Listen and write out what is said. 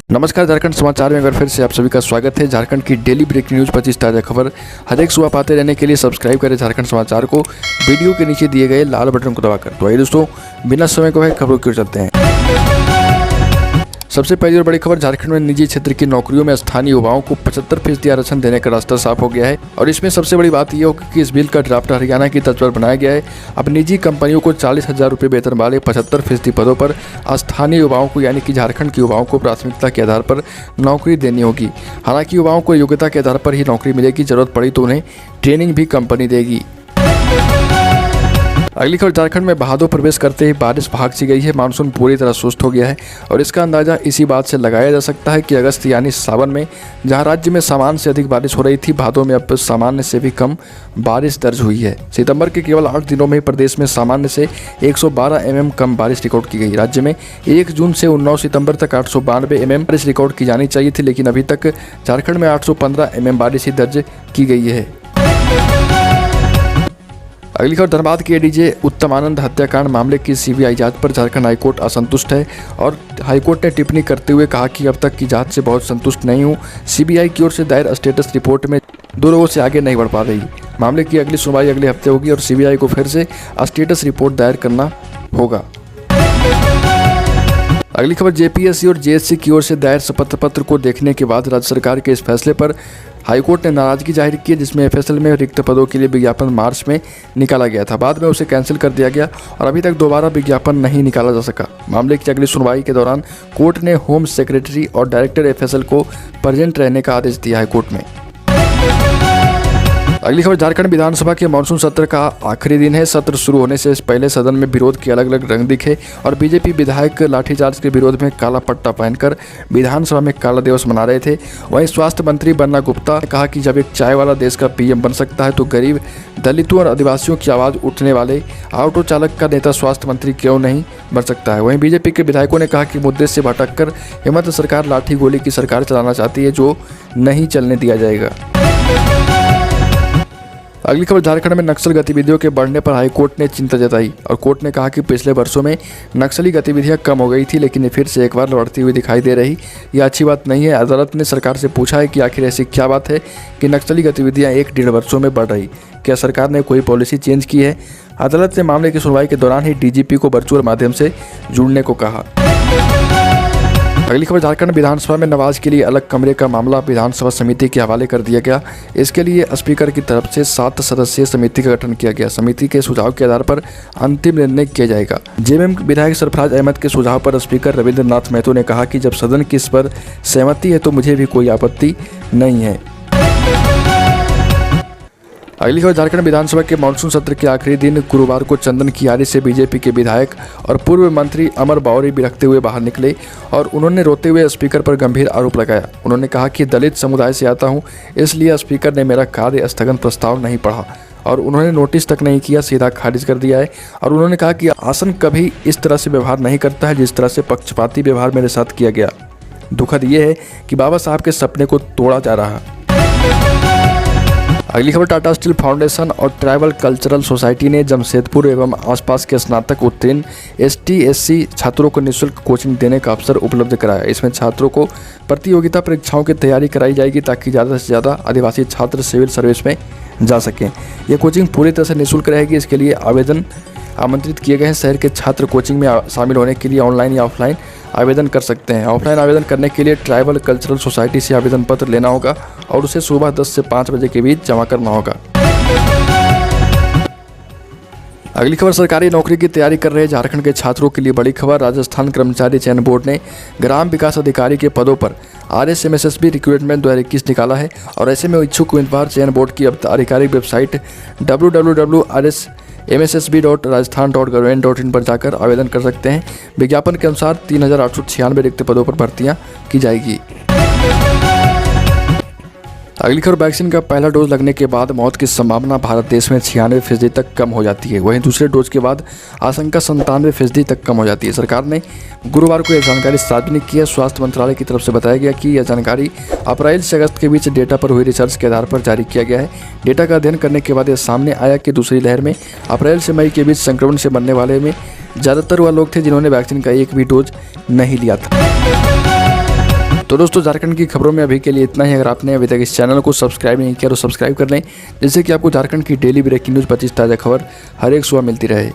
नमस्कार, झारखंड समाचार में एक बार फिर से आप सभी का स्वागत है। झारखंड की डेली ब्रेकिंग न्यूज़ 25 ताज़ा खबर हर एक सुबह पाते रहने के लिए सब्सक्राइब करें झारखंड समाचार को वीडियो के नीचे दिए गए लाल बटन को दबाकर। तो आइए दोस्तों, बिना समय को खबरों की ओर चलते हैं। सबसे पहली और बड़ी खबर, झारखंड में निजी क्षेत्र की नौकरियों में स्थानीय युवाओं को 75% आरक्षण देने का रास्ता साफ हो गया है। और इसमें सबसे बड़ी बात यह होगी कि इस बिल का ड्राफ्ट हरियाणा की तर्ज पर बनाया गया है। अब निजी कंपनियों को 40,000 रुपये वेतन वाले 75% पदों पर स्थानीय युवाओं को यानी कि झारखंड के युवाओं को प्राथमिकता के आधार पर नौकरी देनी होगी। हालांकि युवाओं को योग्यता के आधार पर ही नौकरी मिलेगी, जरूरत पड़ी तो उन्हें ट्रेनिंग भी कंपनी देगी। अगली खबर, झारखंड में बहादुर प्रवेश करते ही बारिश भाग सी गई है। मानसून पूरी तरह सुस्त हो गया है और इसका अंदाजा इसी बात से लगाया जा सकता है कि अगस्त यानी सावन में जहां राज्य में सामान्य से अधिक बारिश हो रही थी, भादों में अब सामान्य से भी कम बारिश दर्ज हुई है। सितंबर के केवल 8 दिनों में प्रदेश में सामान्य से 112 mm कम बारिश रिकॉर्ड की गई। राज्य में 1 जून से 19 सितंबर तक 892 mm बारिश रिकॉर्ड की जानी चाहिए थी, लेकिन अभी तक झारखंड में 815 mm बारिश ही दर्ज की गई है। अगली खबर, धनबाद के एडीजे उत्तम आनंद हत्याकांड मामले की सीबीआई जांच पर झारखंड हाईकोर्ट असंतुष्ट है और हाईकोर्ट ने टिप्पणी करते हुए कहा कि अब तक की जांच से बहुत संतुष्ट नहीं हूं। सीबीआई की ओर से दायर स्टेटस रिपोर्ट में 2 लोगों से आगे नहीं बढ़ पा रही। मामले की अगली सुनवाई अगले हफ्ते होगी और सीबीआई को फिर से स्टेटस रिपोर्ट दायर करना होगा। अगली खबर, जेपीएससी और जेएससी की ओर से दायर शपथ पत्र को देखने के बाद राज्य सरकार के इस फैसले पर हाईकोर्ट ने नाराजगी जाहिर की है, जिसमें एफएसएल में रिक्त पदों के लिए विज्ञापन मार्च में निकाला गया था। बाद में उसे कैंसिल कर दिया गया और अभी तक दोबारा विज्ञापन नहीं निकाला जा सका। मामले की अगली सुनवाई के दौरान कोर्ट ने होम सेक्रेटरी और डायरेक्टर एफएसएल को प्रेजेंट रहने का आदेश दिया है कोर्ट में। अगली खबर, झारखंड विधानसभा के मानसून सत्र का आखिरी दिन है। सत्र शुरू होने से पहले सदन में विरोध के अलग अलग रंग दिखे और बीजेपी विधायक लाठीचार्ज के विरोध में काला पट्टा पहनकर विधानसभा में काला दिवस मना रहे थे। वहीं स्वास्थ्य मंत्री बन्ना गुप्ता ने कहा कि जब एक चाय वाला देश का पीएम बन सकता है तो गरीब, दलितों और आदिवासियों की आवाज़ उठने वाले ऑटो चालक का नेता स्वास्थ्य मंत्री क्यों नहीं बन सकता है। वहीं बीजेपी के विधायकों ने कहा कि मुद्दे से भटककर हेमंत सरकार लाठी गोली की सरकार चलाना चाहती है, जो नहीं चलने दिया जाएगा। अगली खबर, झारखंड में नक्सल गतिविधियों के बढ़ने पर हाईकोर्ट ने चिंता जताई और कोर्ट ने कहा कि पिछले वर्षों में नक्सली गतिविधियां कम हो गई थी, लेकिन ये फिर से एक बार बढ़ती हुई दिखाई दे रही। यह अच्छी बात नहीं है। अदालत ने सरकार से पूछा है कि आखिर ऐसी क्या बात है कि नक्सली गतिविधियां 1-1.5 वर्षों में बढ़ रही। क्या सरकार ने कोई पॉलिसी चेंज की है? अदालत ने मामले की सुनवाई के दौरान ही डीजीपी को वर्चुअल माध्यम से जुड़ने को कहा। अगली खबर, झारखंड विधानसभा में नवाज के लिए अलग कमरे का मामला विधानसभा समिति के हवाले कर दिया गया। इसके लिए स्पीकर की तरफ से 7 सदस्यीय समिति का गठन किया गया। समिति के सुझाव के आधार पर अंतिम निर्णय किया जाएगा। जेएमएम विधायक सरफराज अहमद के सुझाव पर स्पीकर रविंद्रनाथ महतो ने कहा कि जब सदन की इस पर सहमति है तो मुझे भी कोई आपत्ति नहीं है। अगली खबर, झारखंड विधानसभा के मानसून सत्र के आखिरी दिन गुरुवार को चंदन कियारी से बीजेपी के विधायक और पूर्व मंत्री अमर बावरी बिलखते हुए बाहर निकले और उन्होंने रोते हुए स्पीकर पर गंभीर आरोप लगाया। उन्होंने कहा कि दलित समुदाय से आता हूं, इसलिए स्पीकर ने मेरा कार्य स्थगन प्रस्ताव नहीं पढ़ा और उन्होंने नोटिस तक नहीं किया, सीधा खारिज कर दिया है। और उन्होंने कहा कि आसन कभी इस तरह से व्यवहार नहीं करता है जिस तरह से पक्षपाती व्यवहार मेरे साथ किया गया। दुखद ये है कि बाबा साहब के सपने को तोड़ा जा रहा है। अगली खबर, टाटा स्टील फाउंडेशन और ट्राइबल कल्चरल सोसाइटी ने जमशेदपुर एवं आसपास के स्नातक उत्तीर्ण ST/SC छात्रों को निःशुल्क कोचिंग देने का अवसर उपलब्ध कराया। इसमें छात्रों को प्रतियोगिता परीक्षाओं की तैयारी कराई जाएगी ताकि ज़्यादा से ज़्यादा आदिवासी छात्र सिविल सर्विस में जा सकें। यह कोचिंग पूरी तरह से निःशुल्क रहेगी। इसके लिए आवेदन आमंत्रित किए गए हैं। शहर के छात्र कोचिंग में शामिल होने के लिए ऑनलाइन या ऑफलाइन आवेदन कर सकते हैं। ऑफलाइन आवेदन करने के लिए ट्राइबल कल्चरल सोसाइटी से आवेदन पत्र लेना होगा और उसे सुबह 10 से 5 बजे के बीच जमा करना होगा। अगली खबर, सरकारी नौकरी की तैयारी कर रहे झारखंड के छात्रों के लिए बड़ी खबर। राजस्थान कर्मचारी चयन बोर्ड ने ग्राम विकास अधिकारी के पदों पर RSMSSB रिक्रूटमेंट 2021 निकाला है और ऐसे में इच्छुक उम्मीदवार चयन बोर्ड की आधिकारिक वेबसाइट www.rsmssb.rajasthan.gov.in पर जाकर आवेदन कर सकते हैं। विज्ञापन के अनुसार 3,896 रिक्त पदों पर भर्तियां की जाएगी। अगली खबर, वैक्सीन का पहला डोज लगने के बाद मौत की संभावना भारत देश में 96% तक कम हो जाती है। वहीं दूसरे डोज के बाद आशंका 97% तक कम हो जाती है। सरकार ने गुरुवार को यह जानकारी सार्वजनिक की है। स्वास्थ्य मंत्रालय की तरफ से बताया गया कि यह जानकारी अप्रैल से अगस्त के बीच डेटा पर हुई रिसर्च के आधार पर जारी किया गया है। डेटा का अध्ययन करने के बाद यह सामने आया कि दूसरी लहर में अप्रैल से मई के बीच संक्रमण से मरने वाले में ज़्यादातर वह लोग थे जिन्होंने वैक्सीन का एक भी डोज नहीं लिया था। तो दोस्तों झारखंड की खबरों में अभी के लिए इतना ही। अगर आपने अभी तक इस चैनल को सब्सक्राइब नहीं किया तो सब्सक्राइब कर लें, जिससे कि आपको झारखंड की डेली ब्रेकिंग न्यूज़ 25 ताज़ा खबर हर एक सुबह मिलती रहे।